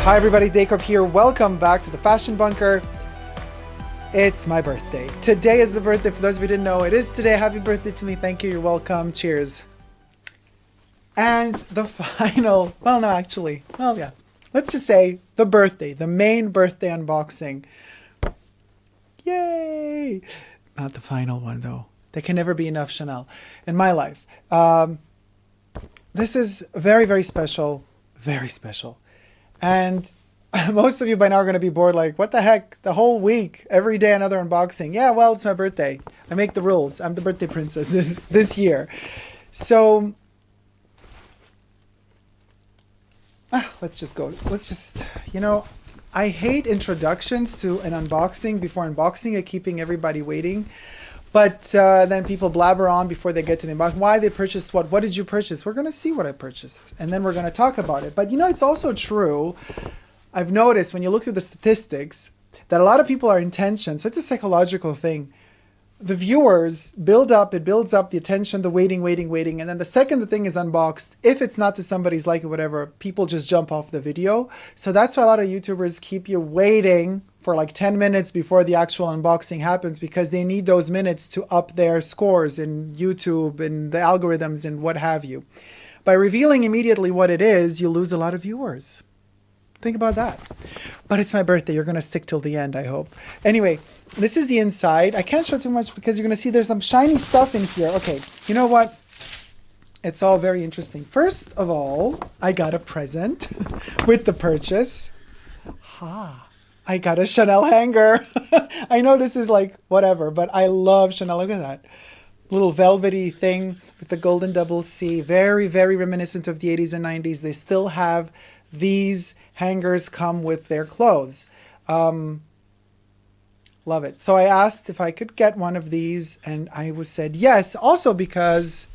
Hi everybody, Dacob here. Welcome back to the Fashion Bunker. It's my birthday. Today is the birthday. For those of you who didn't know, it is today. Happy birthday to me. Thank you. You're welcome. Cheers. And the final, well, no, actually, well, yeah. Let's just say the birthday, the main birthday unboxing. Yay! Not the final one though. There can never be enough Chanel in my life. This is very, very special. Very special. And most of you by now are going to be bored, like, what the heck? The whole week, every day another unboxing. Yeah, well, it's my birthday. I make the rules. I'm the birthday princess this year. So, let's just go. Let's just, I hate introductions to an unboxing before unboxing it, keeping everybody waiting. But then people blabber on before they get to the unboxing. Why they purchased what? What did you purchase? We're going to see what I purchased. And then we're going to talk about it. But it's also true. I've noticed when you look through the statistics that a lot of people are intention. So it's a psychological thing. The viewers builds up the attention, the waiting. And then the second the thing is unboxed, if it's not to somebody's like or whatever, people just jump off the video. So that's why a lot of YouTubers keep you waiting for like 10 minutes before the actual unboxing happens, because they need those minutes to up their scores in YouTube and the algorithms and what have you. By revealing immediately what it is, you lose a lot of viewers. Think about that. But it's my birthday. You're going to stick till the end, I hope. Anyway, this is the inside. I can't show too much because you're going to see there's some shiny stuff in here. Okay, you know what? It's all very interesting. First of all, I got a present with the purchase. I got a Chanel hanger. I know this is like whatever, but I love Chanel. Look at that. Little velvety thing with the golden double C. Very, very reminiscent of the 80s and 90s. They still have these hangers come with their clothes. Love it. So I asked if I could get one of these, and I was said yes, also because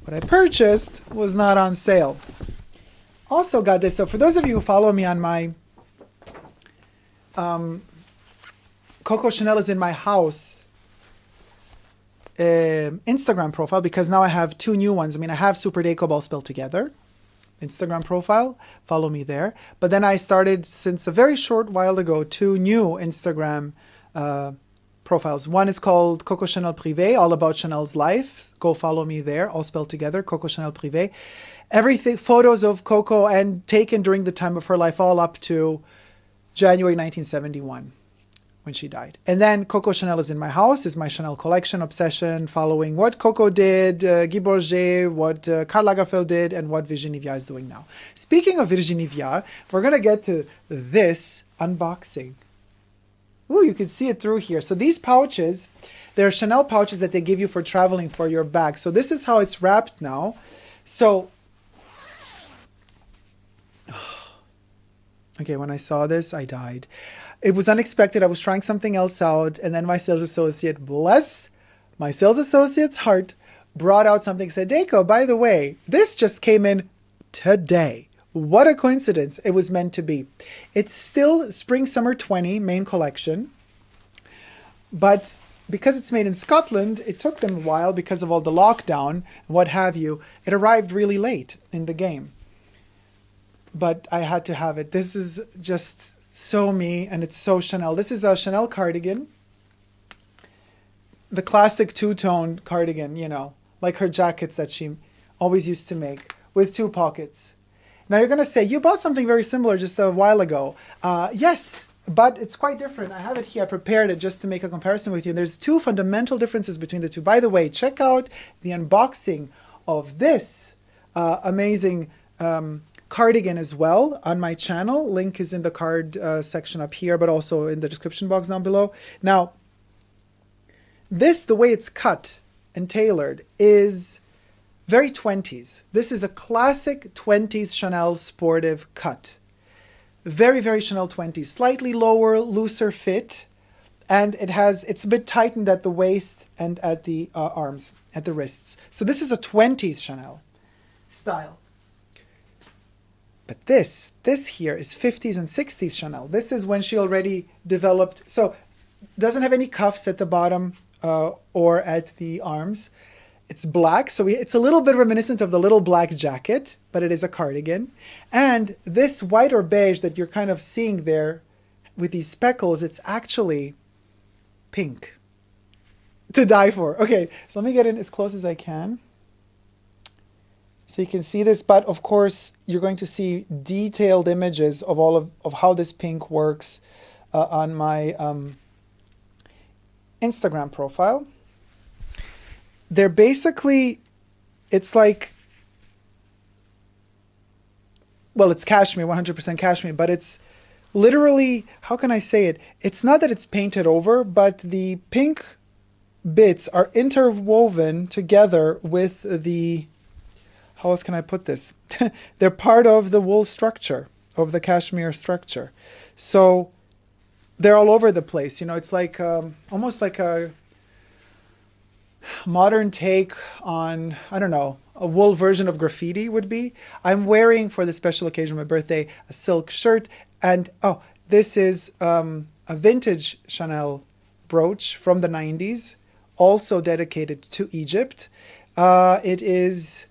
what I purchased was not on sale. Also got this. So for those of you who follow me on my Coco Chanel is in my house Instagram profile, because now I have two new ones. I mean, I have Super Dacob all spelled together. Instagram profile, follow me there. But then I started, since a very short while ago, two new Instagram profiles. One is called Coco Chanel Privé, all about Chanel's life. Go follow me there, all spelled together, Coco Chanel Privé. Everything, photos of Coco and taken during the time of her life, all up to January 1971, when she died. And then Coco Chanel is in my house, is my Chanel collection obsession, following what Coco did, Guy Bourget, what Karl Lagerfeld did, and what Virginie Viard is doing now. Speaking of Virginie Viard, we're going to get to this unboxing. Ooh, you can see it through here. So these pouches, they're Chanel pouches that they give you for traveling for your bag. So this is how it's wrapped now. So, okay, when I saw this, I died. It was unexpected. I was trying something else out, and then my sales associate, bless my sales associate's heart, brought out something, said, Daco, by the way, this just came in today. What a coincidence. It was meant to be. It's still Spring Summer 20 main collection, but because it's made in Scotland, it took them a while because of all the lockdown and what have you. It arrived really late in the game. But I had to have it. This is just so me, and it's so Chanel. This is a Chanel cardigan. The classic two-tone cardigan, like her jackets that she always used to make, with two pockets. Now you're going to say, you bought something very similar just a while ago. Yes, but it's quite different. I have it here. I prepared it just to make a comparison with you. There's two fundamental differences between the two. By the way, check out the unboxing of this amazing cardigan as well on my channel. Link is in the card section up here, but also in the description box down below. Now, this, the way it's cut and tailored, is very 20s. This is a classic 20s Chanel sportive cut. Very, very Chanel 20s. Slightly lower, looser fit. And it's a bit tightened at the waist and at the arms, at the wrists. So this is a 20s Chanel style. But this here is 50s and 60s Chanel. This is when she already developed. So doesn't have any cuffs at the bottom or at the arms. It's black, so it's a little bit reminiscent of the little black jacket, but it is a cardigan. And this white or beige that you're kind of seeing there with these speckles, it's actually pink. To die for. Okay, so let me get in as close as I can. So you can see this, but of course you're going to see detailed images of all of how this pink works on my Instagram profile. They're basically, it's like, well, it's cashmere, 100% cashmere, but it's literally, how can I say it? It's not that it's painted over, but the pink bits are interwoven together with the, how else can I put this? They're part of the wool structure, of the cashmere structure. So they're all over the place. You know, it's like almost like a modern take on, I don't know, a wool version of graffiti would be. I'm wearing, for the special occasion of my birthday, a silk shirt. And, oh, this is a vintage Chanel brooch from the 90s, also dedicated to Egypt. It is,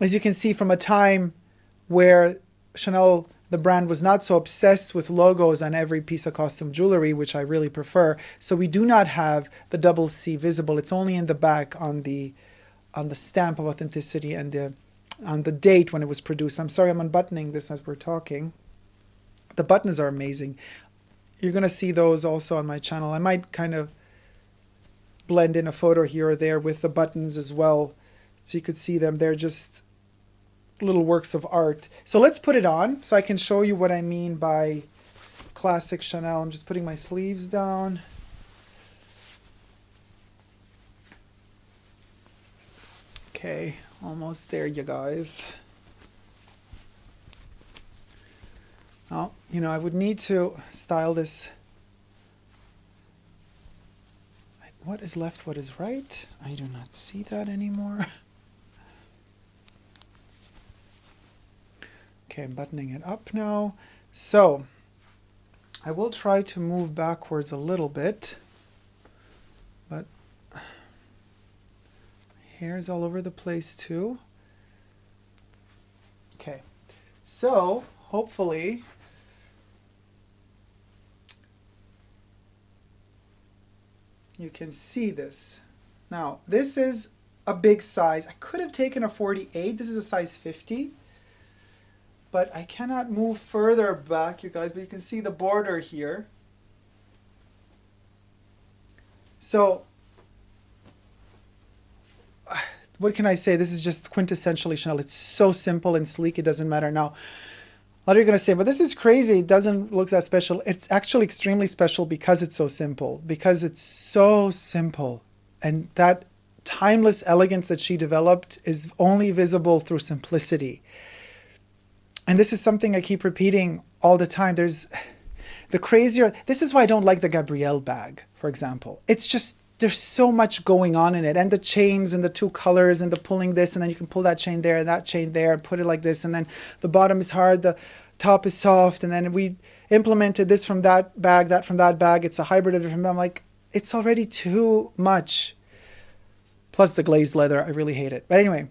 as you can see, from a time where Chanel, the brand, was not so obsessed with logos on every piece of costume jewelry, which I really prefer. So we do not have the double C visible. It's only in the back on the stamp of authenticity and on the date when it was produced. I'm sorry, I'm unbuttoning this as we're talking. The buttons are amazing. You're going to see those also on my channel. I might kind of blend in a photo here or there with the buttons as well, so you could see them. They're just little works of art. So let's put it on so I can show you what I mean by classic Chanel. I'm just putting my sleeves down. Okay, almost there, you guys. Oh, you know, I would need to style this. What is left, what is right? I do not see that anymore. Okay, I'm buttoning it up now. So I will try to move backwards a little bit, but hair's all over the place too. Okay, so hopefully you can see this. Now, this is a big size. I could have taken a 48. This is a size 50. But I cannot move further back, you guys, but you can see the border here. So, what can I say? This is just quintessentially Chanel. It's so simple and sleek, it doesn't matter. Now, a lot of you are going to say, but this is crazy. It doesn't look that special. It's actually extremely special because it's so simple. Because it's so simple. And that timeless elegance that she developed is only visible through simplicity. And this is something I keep repeating all the time. There's the crazier, this is why I don't like the Gabrielle bag, for example. It's just, there's so much going on in it. And the chains and the two colors and the pulling this, and then you can pull that chain there and that chain there and put it like this. And then the bottom is hard, the top is soft. And then we implemented this from that bag, that from that bag. It's a hybrid of different, I'm like, it's already too much. Plus the glazed leather, I really hate it. But anyway,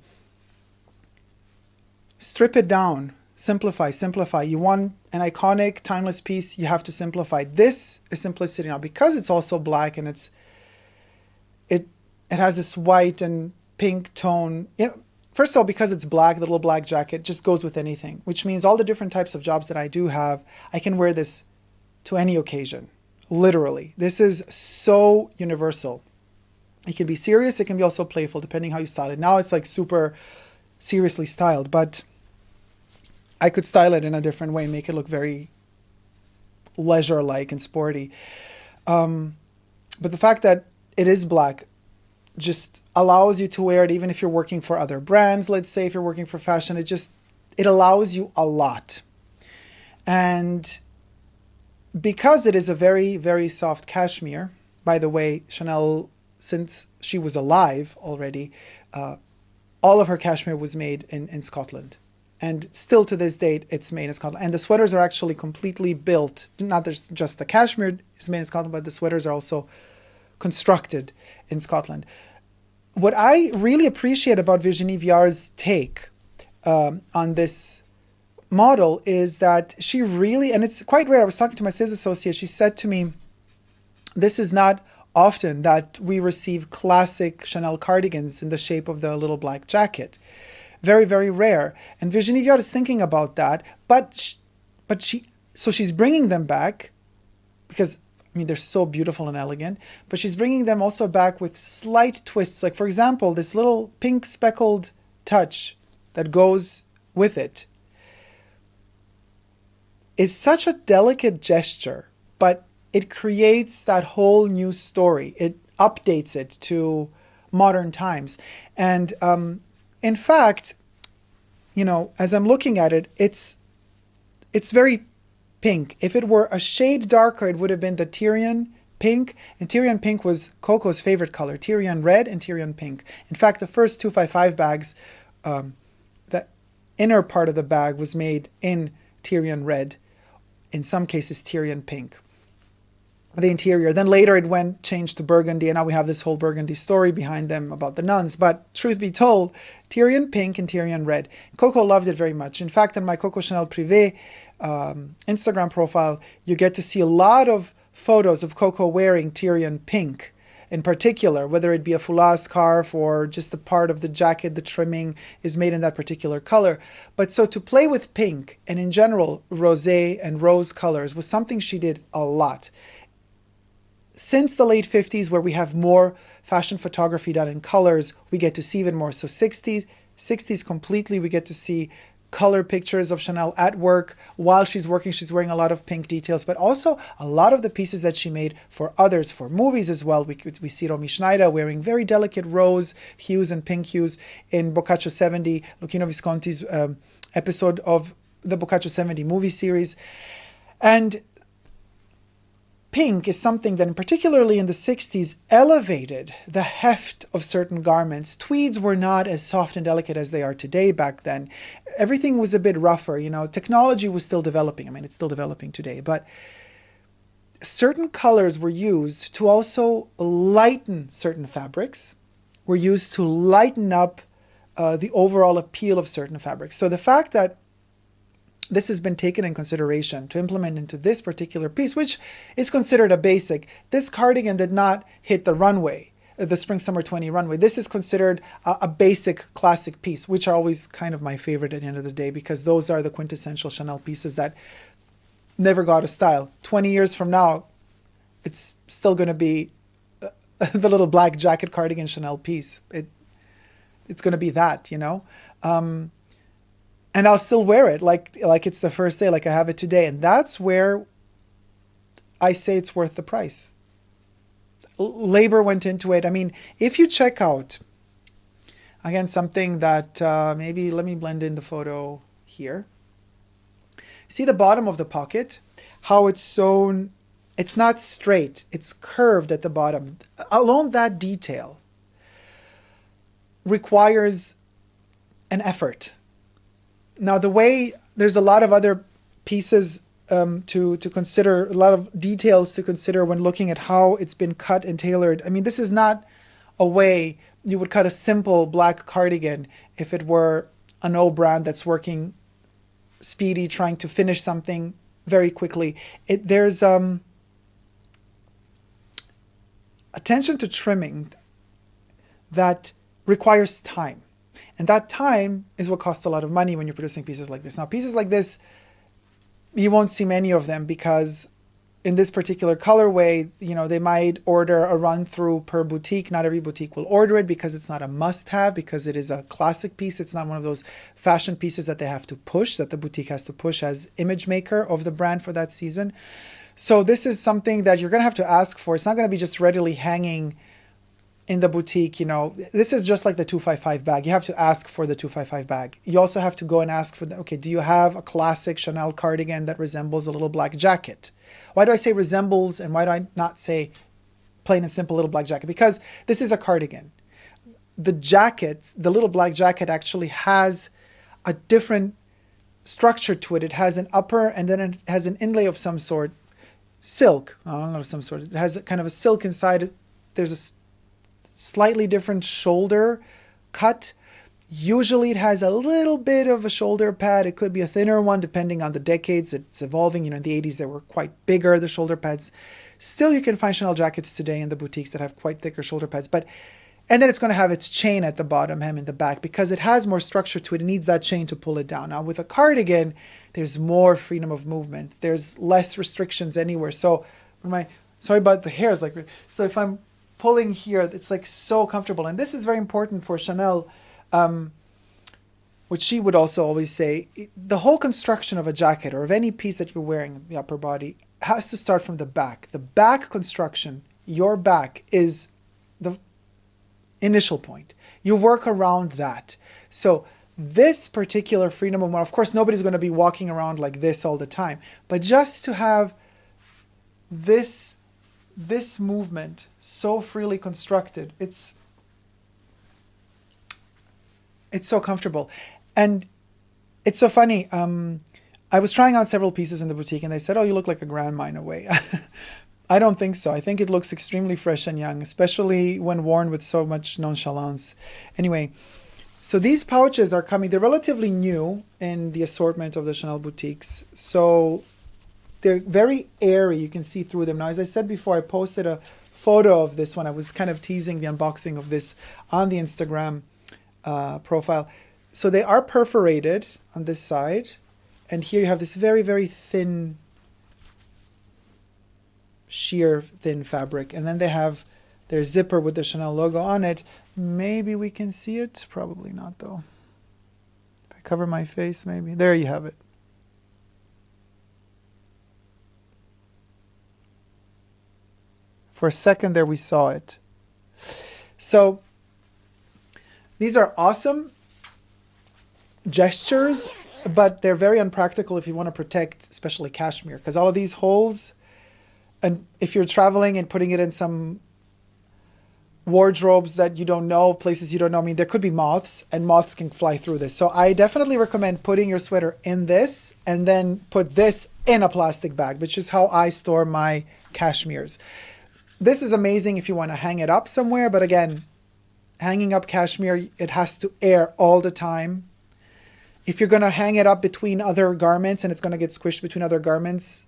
strip it down. Simplify, simplify. You want an iconic, timeless piece, you have to simplify. This is simplicity. Now, because it's also black and it has this white and pink tone. You know, first of all, because it's black, the little black jacket just goes with anything, which means all the different types of jobs that I do have, I can wear this to any occasion. Literally. This is so universal. It can be serious, it can be also playful, depending how you style it. Now it's like super seriously styled, but I could style it in a different way, make it look very leisure-like and sporty. But the fact that it is black just allows you to wear it even if you're working for other brands. Let's say if you're working for fashion, it allows you a lot. And because it is a very, very soft cashmere, by the way, Chanel, since she was alive already, all of her cashmere was made in Scotland. And still to this date, it's made in Scotland. And the sweaters are actually completely built. Not just the cashmere is made in Scotland, but the sweaters are also constructed in Scotland. what I really appreciate about Virginie Viard's take on this model is that she really, and it's quite rare, I was talking to my sales associate, she said to me, this is not often that we receive classic Chanel cardigans in the shape of the little black jacket. Very, very rare. And Virginie Viard is thinking about that, so she's bringing them back because, I mean, they're so beautiful and elegant, but she's bringing them also back with slight twists. Like, for example, this little pink speckled touch that goes with it is such a delicate gesture, but it creates that whole new story. It updates it to modern times. And in fact, you know, as I'm looking at it, it's very pink. If it were a shade darker, it would have been the Tyrian pink. And Tyrian pink was Coco's favorite color, Tyrian red and Tyrian pink. In fact, the first 255 bags, the inner part of the bag was made in Tyrian red, in some cases Tyrian pink. The interior. Then later it changed to burgundy, and now we have this whole burgundy story behind them about the nuns. But truth be told, Tyrian pink and Tyrian red. Coco loved it very much. In fact, in my Coco Chanel Privé Instagram profile, you get to see a lot of photos of Coco wearing Tyrian pink in particular, whether it be a foulard scarf or just a part of the jacket, the trimming is made in that particular color. But so to play with pink and in general rosé and rose colors was something she did a lot. Since the late 50s, where we have more fashion photography done in colors, we get to see even more. So 60s completely, we get to see color pictures of Chanel at work. While she's working, she's wearing a lot of pink details, but also a lot of the pieces that she made for others, for movies as well. We see Romy Schneider wearing very delicate rose hues and pink hues in Boccaccio 70, Luchino Visconti's episode of the Boccaccio 70 movie series. And pink is something that, particularly in the 60s, elevated the heft of certain garments. Tweeds were not as soft and delicate as they are today back then. Everything was a bit rougher, you know. Technology was still developing. I mean, it's still developing today. But certain colors were used to also lighten certain fabrics, were used to lighten up the overall appeal of certain fabrics. So the fact that this has been taken in consideration to implement into this particular piece, which is considered a basic. This cardigan did not hit the runway, the Spring-Summer 20 runway. This is considered a basic classic piece, which are always kind of my favorite at the end of the day, because those are the quintessential Chanel pieces that never got a style. 20 years from now, it's still going to be the little black jacket cardigan Chanel piece. It's going to be that, you know. And I'll still wear it like it's the first day, like I have it today. And that's where I say it's worth the price. Labor went into it. I mean, if you check out, again, something that maybe, let me blend in the photo here. See the bottom of the pocket? How it's sewn. It's not straight. It's curved at the bottom. Alone that detail requires an effort. Now, the way there's a lot of other pieces to consider, a lot of details to consider when looking at how it's been cut and tailored. I mean, this is not a way you would cut a simple black cardigan if it were an old brand that's working speedy, trying to finish something very quickly. There's attention to trimming that requires time. And that time is what costs a lot of money when you're producing pieces like this. Now, pieces like this, you won't see many of them because in this particular colorway, you know, they might order a run through per boutique. Not every boutique will order it because it's not a must have, because it is a classic piece. It's not one of those fashion pieces that they have to push, that the boutique has to push as image maker of the brand for that season. So this is something that you're going to have to ask for. It's not going to be just readily hanging in the boutique, you know. This is just like the 255 bag. You have to ask for the 255 bag. You also have to go and ask for the, okay, do you have a classic Chanel cardigan that resembles a little black jacket? Why do I say resembles and why do I not say plain and simple little black jacket? Because this is a cardigan. The jacket, the little black jacket, actually has a different structure to it. It has an upper and then it has an inlay of some sort. Silk, I don't know, some sort. It has a kind of a silk inside it. There's a slightly different shoulder cut. Usually it has a little bit of a shoulder pad. It could be a thinner one depending on the decades. It's evolving. You know, in the 80s they were quite bigger, the shoulder pads. Still, you can find Chanel jackets today in the boutiques that have quite thicker shoulder pads. And then it's going to have its chain at the bottom, hem in the back, because it has more structure to it. It needs that chain to pull it down. Now with a cardigan, there's more freedom of movement. There's less restrictions anywhere. So sorry about the hairs, like, so if I'm pulling here, it's like so comfortable. And this is very important for Chanel, which she would also always say, the whole construction of a jacket or of any piece that you're wearing, the upper body, has to start from the back. The back construction, your back, is the initial point. You work around that. So this particular freedom of movement, of course, nobody's going to be walking around like this all the time, but just to have this movement so freely constructed, it's so comfortable. And it's so funny. I was trying on several pieces in the boutique and they said, oh, you look like a grandma in a way. I don't think so. I think it looks extremely fresh and young, especially when worn with so much nonchalance. Anyway, so these pouches are coming. They're relatively new in the assortment of the Chanel boutiques. So they're very airy. You can see through them. Now, as I said before, I posted a photo of this one. I was kind of teasing the unboxing of this on the Instagram profile. So they are perforated on this side. And here you have this very, very thin, sheer thin fabric. And then they have their zipper with the Chanel logo on it. Maybe we can see it. Probably not, though. If I cover my face, maybe. There you have it. For a second there, we saw it. So these are awesome gestures, but they're very unpractical if you want to protect, especially cashmere, because all of these holes, and if you're traveling and putting it in some wardrobes that you don't know, places you don't know, I mean, there could be moths, and moths can fly through this. So I definitely recommend putting your sweater in this and then put this in a plastic bag, which is how I store my cashmeres. This is amazing if you want to hang it up somewhere, but again, hanging up cashmere, it has to air all the time. If you're going to hang it up between other garments and it's going to get squished between other garments,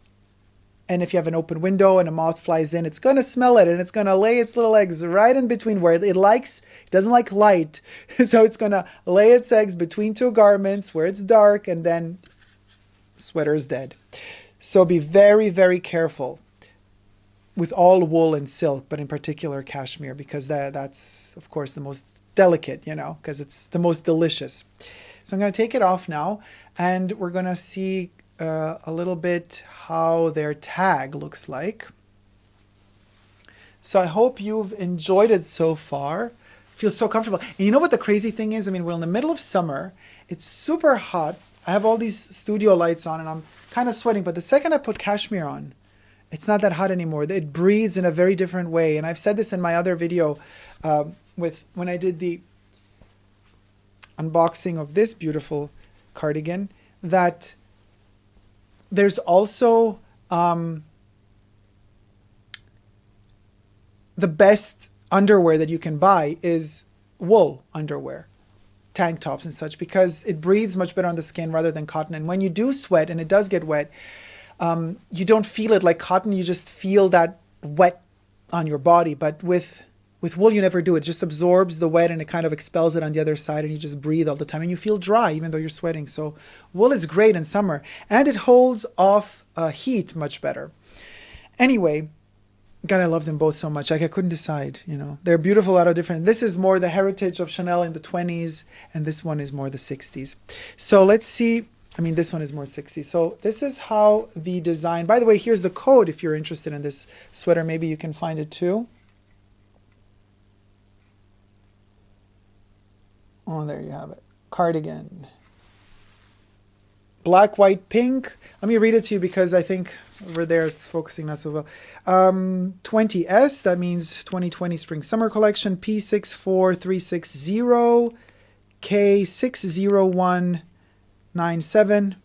and if you have an open window and a moth flies in, it's going to smell it and it's going to lay its little eggs right in between where it doesn't like light. So it's going to lay its eggs between two garments where it's dark, and then the sweater is dead. So be very, very careful with all wool and silk, but in particular cashmere, because that's, of course, the most delicate, you know, because it's the most delicious. So I'm going to take it off now, and we're going to see a little bit how their tag looks like. So I hope you've enjoyed it so far. It feels so comfortable. And you know what the crazy thing is? I mean, we're in the middle of summer. It's super hot. I have all these studio lights on and I'm kind of sweating, but the second I put cashmere on, it's not that hot anymore. It breathes in a very different way. And I've said this in my other video when I did the unboxing of this beautiful cardigan, that there's also the best underwear that you can buy is wool underwear, tank tops and such, because it breathes much better on the skin rather than cotton. And when you do sweat and it does get wet, you don't feel it like cotton. You just feel that wet on your body. But with wool, you never do. It just absorbs the wet and it kind of expels it on the other side, and you just breathe all the time and you feel dry even though you're sweating. So wool is great in summer, and it holds off heat much better. Anyway, God, I love them both so much. Like, I couldn't decide, you know. They're beautiful out of different. This is more the heritage of Chanel in the 20s, and this one is more the 60s. So let's see. I mean, this one is more 60s. So this is how the design, by the way, here's the code if you're interested in this sweater. Maybe you can find it too. Oh, there you have it. Cardigan. Black, white, pink. Let me read it to you because I think over there it's focusing not so well. 20S, that means 2020 Spring Summer Collection. P64360. K60197.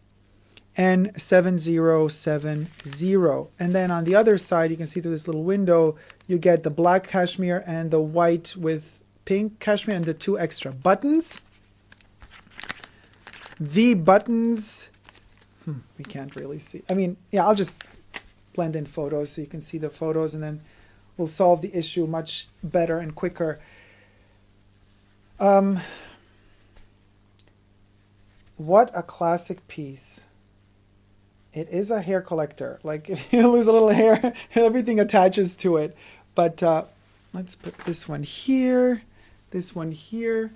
N7070. And then on the other side, you can see through this little window, you get the black cashmere and the white with pink cashmere and the 2 extra buttons. The buttons, we can't really see. I mean, yeah, I'll just blend in photos so you can see the photos, and then we'll solve the issue much better and quicker. What a classic piece. It is a hair collector. Like, if you lose a little hair, everything attaches to it. But let's put this one here, this one here.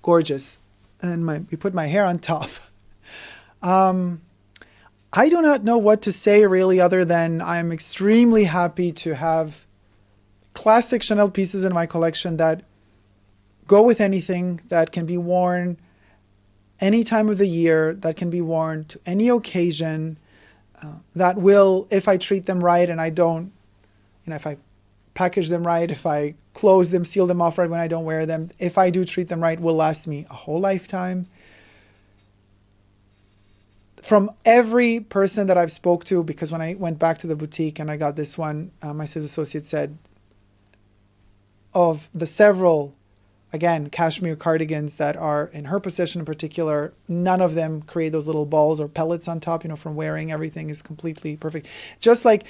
Gorgeous. And we put my hair on top. I do not know what to say really, other than I'm extremely happy to have classic Chanel pieces in my collection that go with anything, that can be worn any time of the year, that can be worn to any occasion, that will, if I treat them right and I don't, if I package them right, if I close them, seal them off right when I don't wear them, if I do treat them right, will last me a whole lifetime. From every person that I've spoke to, because when I went back to the boutique and I got this one, my sales associate said, of the several, again, cashmere cardigans that are in her possession in particular, none of them create those little balls or pellets on top, from wearing. Everything is completely perfect. Just like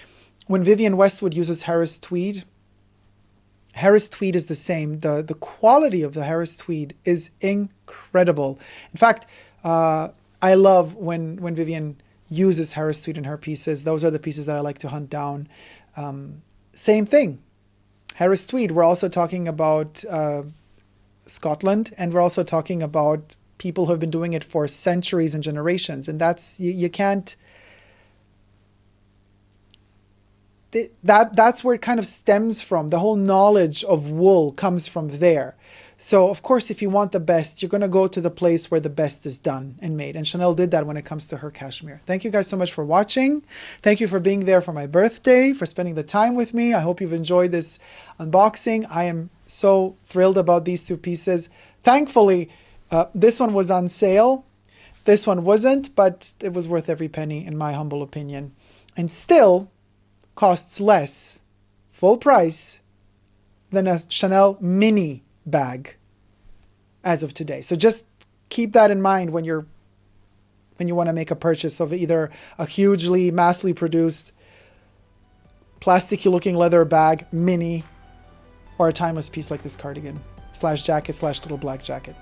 when Vivienne Westwood uses Harris tweed, Harris tweed is the same. The quality of the Harris tweed is incredible. In fact, I love when Vivienne uses Harris tweed in her pieces. Those are the pieces that I like to hunt down. Same thing. Harris tweed, we're also talking about Scotland, and we're also talking about people who have been doing it for centuries and generations. And that's, you can't, that's where it kind of stems from. The whole knowledge of wool comes from there. So of course, if you want the best, you're going to go to the place where the best is done and made. And Chanel did that when it comes to her cashmere. Thank you guys so much for watching. Thank you for being there for my birthday, for spending the time with me. I hope you've enjoyed this unboxing. I am so thrilled about these 2 pieces. Thankfully, this one was on sale. This one wasn't, but it was worth every penny in my humble opinion. And still costs less, full price, than a Chanel mini bag as of today. So just keep that in mind when you want to make a purchase of either a hugely massively produced plasticky looking leather bag mini, or a timeless piece like this cardigan / jacket / little black jacket.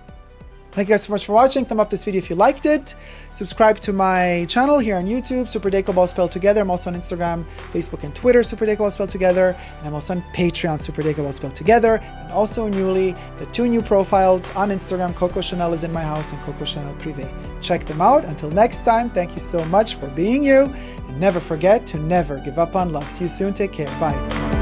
Thank you guys so much for watching. Thumb up this video if you liked it. Subscribe to my channel here on YouTube, Super Dacob all spelled together. I'm also on Instagram, Facebook, and Twitter, Super Dacob all spelled together. And I'm also on Patreon, Super Dacob all spelled together. And also newly, the 2 new profiles on Instagram, Coco Chanel is in my house and Coco Chanel Privé. Check them out. Until next time, thank you so much for being you. And never forget to never give up on love. See you soon. Take care. Bye.